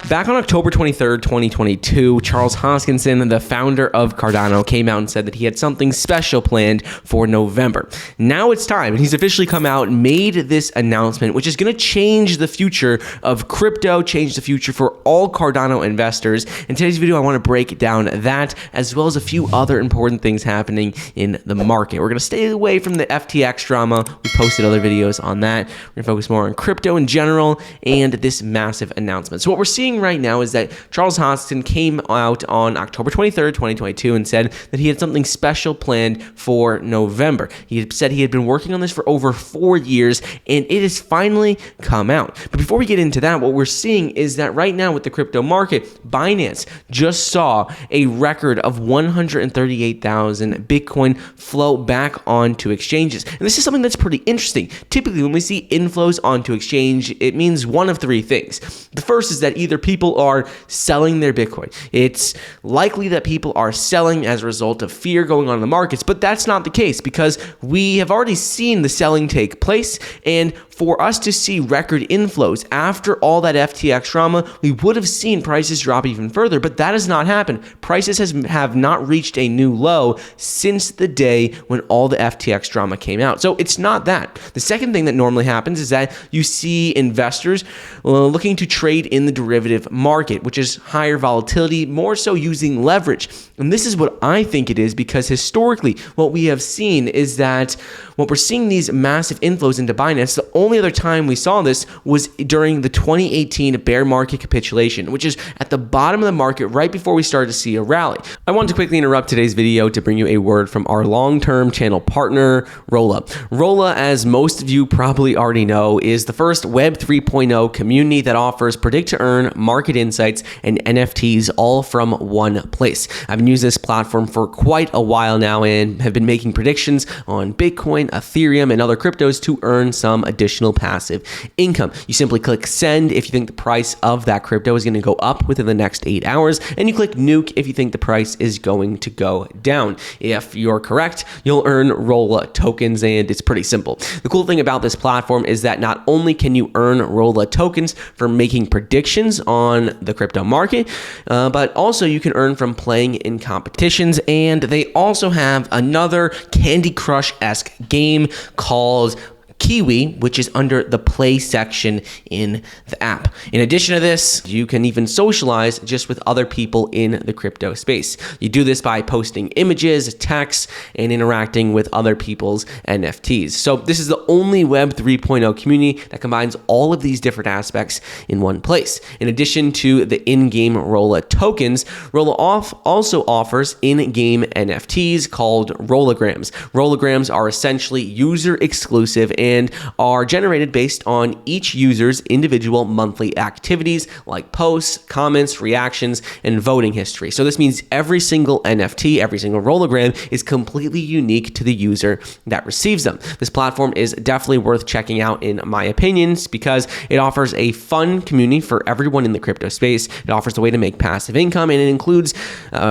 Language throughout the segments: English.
Back on October 23rd, 2022, Charles Hoskinson, the founder of Cardano, came out and said that he had something special planned for November. Now it's time, and he's officially come out and made this announcement, which is going to change the future of crypto, change the future for all Cardano investors. In today's video, I want to break down that, as well as a few other important things happening in the market. We're going to stay away from the FTX drama. We posted other videos on that. We're going to focus more on crypto in general and this massive announcement. So what we're seeing right now is that Charles Hoskinson came out on October 23rd, 2022 and said that he had something special planned for November. He had said he had been working on this for over 4 years and it has finally come out. But before we get into that, what we're seeing is that right now with the crypto market, Binance just saw a record of 138,000 Bitcoin flow back onto exchanges. And this is something that's pretty interesting. Typically, when we see inflows onto exchange, it means one of three things. The first is that either people are selling their Bitcoin. It's likely that people are selling as a result of fear going on in the markets, but that's not the case because we have already seen the selling take place. And for us to see record inflows after all that FTX drama, we would have seen prices drop even further, but that has not happened. Prices have not reached a new low since the day when all the FTX drama came out. So it's not that. The second thing that normally happens is that you see investors looking to trade in the derivative market, which is higher volatility, more so using leverage. And this is what I think it is because historically what we have seen is that what we're seeing these massive inflows into Binance, the only other time we saw this was during the 2018 bear market capitulation, which is at the bottom of the market right before we started to see a rally. I want to quickly interrupt today's video to bring you a word from our long-term channel partner, Rola. Rola, as most of you probably already know, is the first Web 3.0 community that offers predict-to-earn, market insights, and NFTs all from one place. I've been using this platform for quite a while now and have been making predictions on Bitcoin, Ethereum, and other cryptos to earn some additional passive income. You simply click send if you think the price of that crypto is going to go up within the next 8 hours, and you click nuke if you think the price is going to go down. If you're correct, you'll earn Rola tokens, and it's pretty simple. The cool thing about this platform is that not only can you earn Rola tokens for making predictions on the crypto market, but also you can earn from playing in competitions, and they also have another Candy Crush-esque game called Kiwi, which is under the play section in the app. In addition to this, you can even socialize just with other people in the crypto space. You do this by posting images, text, and interacting with other people's NFTs. So this is the only Web 3.0 community that combines all of these different aspects in one place. In addition to the in-game Rola tokens, Rola also offers in-game NFTs called Rolograms. Rolograms are essentially user exclusive and are generated based on each user's individual monthly activities like posts, comments, reactions, and voting history. So this means every single NFT, every single Rologram is completely unique to the user that receives them. This platform is definitely worth checking out in my opinions because it offers a fun community for everyone in the crypto space. It offers a way to make passive income, and it includes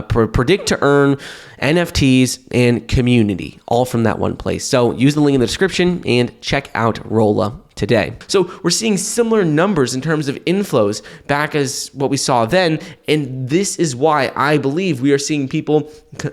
predict to earn, NFTs, and community, all from that one place. So use the link in the description and check out Rola today. So we're seeing similar numbers in terms of inflows back as what we saw then, and this is why I believe we are seeing people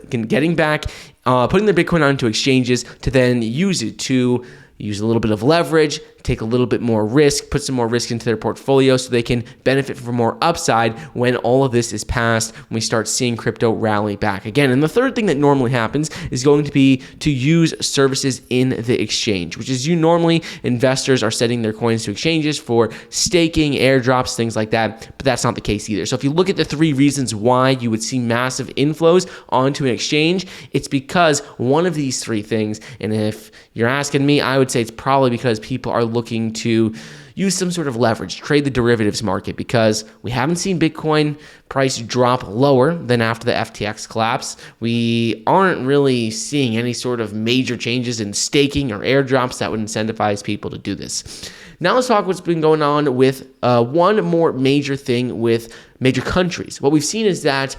getting back, putting their Bitcoin onto exchanges to then use it to use a little bit of leverage, take a little bit more risk, put some more risk into their portfolio so they can benefit from more upside when all of this is past, when we start seeing crypto rally back again. And the third thing that normally happens is going to be to use services in the exchange, which is normally investors are sending their coins to exchanges for staking, airdrops, things like that, but that's not the case either. So if you look at the three reasons why you would see massive inflows onto an exchange, it's because one of these three things, and if you're asking me, I would say it's probably because people are looking to use some sort of leverage, trade the derivatives market, because we haven't seen Bitcoin price drop lower than after the FTX collapse. We aren't really seeing any sort of major changes in staking or airdrops that would incentivize people to do this. Now let's talk what's been going on with one more major thing with major countries. What we've seen is that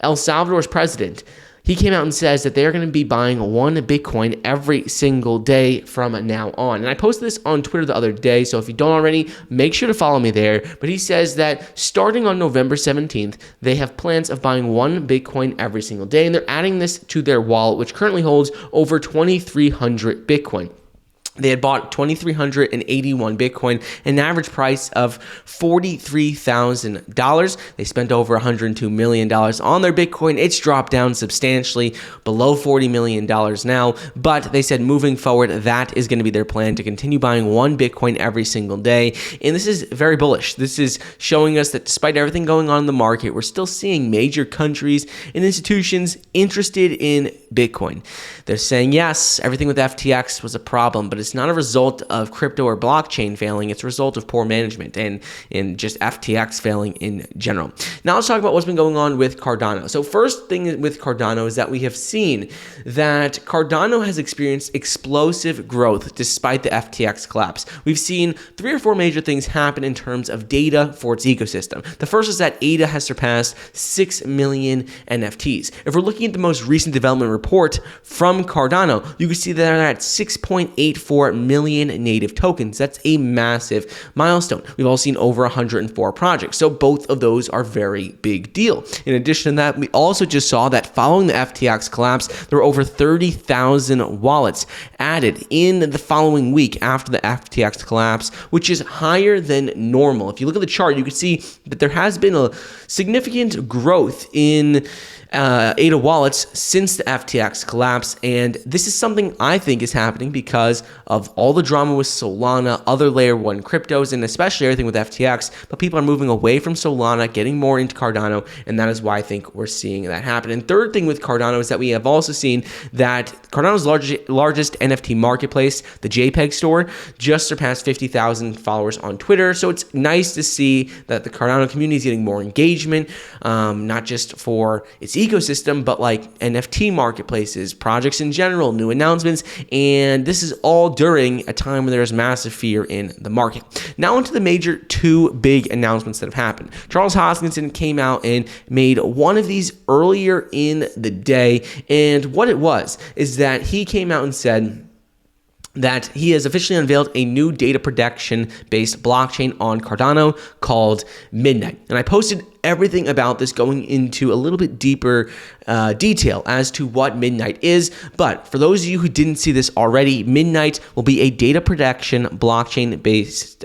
El Salvador's president, He came out and says that they're going to be buying one Bitcoin every single day from now on. And I posted this on Twitter the other day, so if you don't already, make sure to follow me there. But he says that starting on November 17th, they have plans of buying one Bitcoin every single day, and they're adding this to their wallet, which currently holds over 2,300 Bitcoin. They had bought 2,381 Bitcoin, an average price of $43,000. They spent over $102 million on their Bitcoin. It's dropped down substantially, below $40 million now, but they said moving forward, that is going to be their plan, to continue buying one Bitcoin every single day. And this is very bullish. This is showing us that despite everything going on in the market, we're still seeing major countries and institutions interested in Bitcoin. They're saying, yes, everything with FTX was a problem, but it's not a result of crypto or blockchain failing. It's a result of poor management and just FTX failing in general. Now let's talk about what's been going on with Cardano. So first thing with Cardano is that we have seen that Cardano has experienced explosive growth despite the FTX collapse. We've seen 3 or 4 major things happen in terms of data for its ecosystem. The first is that ADA has surpassed 6 million NFTs. If we're looking at the most recent development report from Cardano, you can see that they're at 6.84 million native tokens. That's a massive milestone. We've all seen over 104 projects. So both of those are very big deal. In addition to that, we also just saw that following the FTX collapse, there were over 30,000 wallets added in the following week after the FTX collapse, which is higher than normal. If you look at the chart, you can see that there has been a significant growth in ADA wallets since the FTX collapse, and this is something I think is happening because of all the drama with Solana, other layer 1 cryptos, and especially everything with FTX, but people are moving away from Solana, getting more into Cardano, and that is why I think we're seeing that happen. And third thing with Cardano is that we have also seen that Cardano's largest NFT marketplace, the JPEG store, just surpassed 50,000 followers on Twitter, so it's nice to see that the Cardano community is getting more engagement, not just for its ecosystem, but like NFT marketplaces, projects in general, new announcements, and this is all during a time when there's massive fear in the market. Now onto the major 2 big announcements that have happened. Charles Hoskinson came out and made one of these earlier in the day, and what it was is that he came out and said that he has officially unveiled a new data protection-based blockchain on Cardano called Midnight. And I posted everything about this, going into a little bit deeper detail as to what Midnight is. But for those of you who didn't see this already, Midnight will be a data protection blockchain-based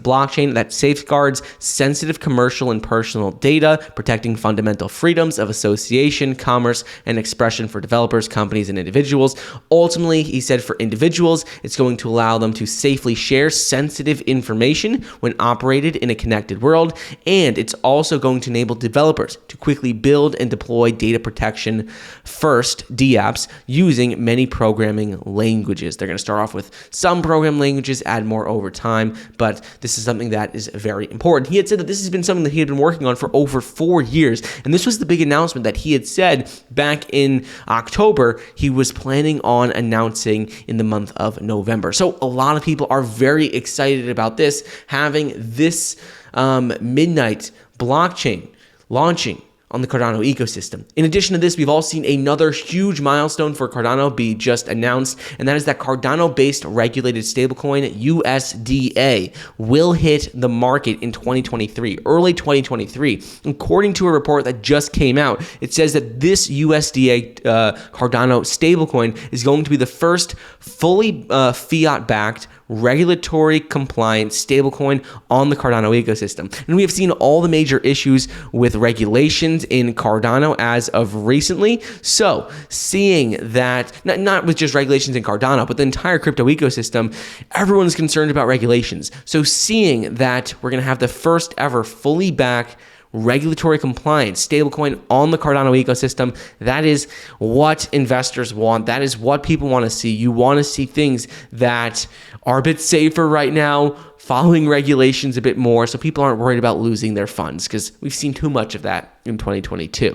blockchain that safeguards sensitive commercial and personal data, protecting fundamental freedoms of association, commerce, and expression for developers, companies, and individuals. Ultimately, he said for individuals, it's going to allow them to safely share sensitive information when operated in a connected world, and it's also going to enable developers to quickly build and deploy data protection first dApps using many programming languages. They're going to start off with some programming languages, add more over time, but this is something that is very important. He had said that this has been something that he had been working on for over 4 years, and this was the big announcement that he had said back in October he was planning on announcing in the month of November. So a lot of people are very excited about this, having this Midnight blockchain launching on the Cardano ecosystem. In addition to this, we've all seen another huge milestone for Cardano be just announced, and that is that Cardano-based regulated stablecoin USDA will hit the market in 2023, early 2023. According to a report that just came out, it says that this USDA Cardano stablecoin is going to be the first fully fiat-backed regulatory compliant stablecoin on the Cardano ecosystem. And we have seen all the major issues with regulations in Cardano as of recently. So seeing that, not with just regulations in Cardano, but the entire crypto ecosystem, everyone's concerned about regulations. So seeing that we're going to have the first ever fully backed regulatory compliant stablecoin on the Cardano ecosystem, that is what investors want. That is what people want to see. You want to see things that are a bit safer right now, following regulations a bit more, so people aren't worried about losing their funds, because we've seen too much of that in 2022.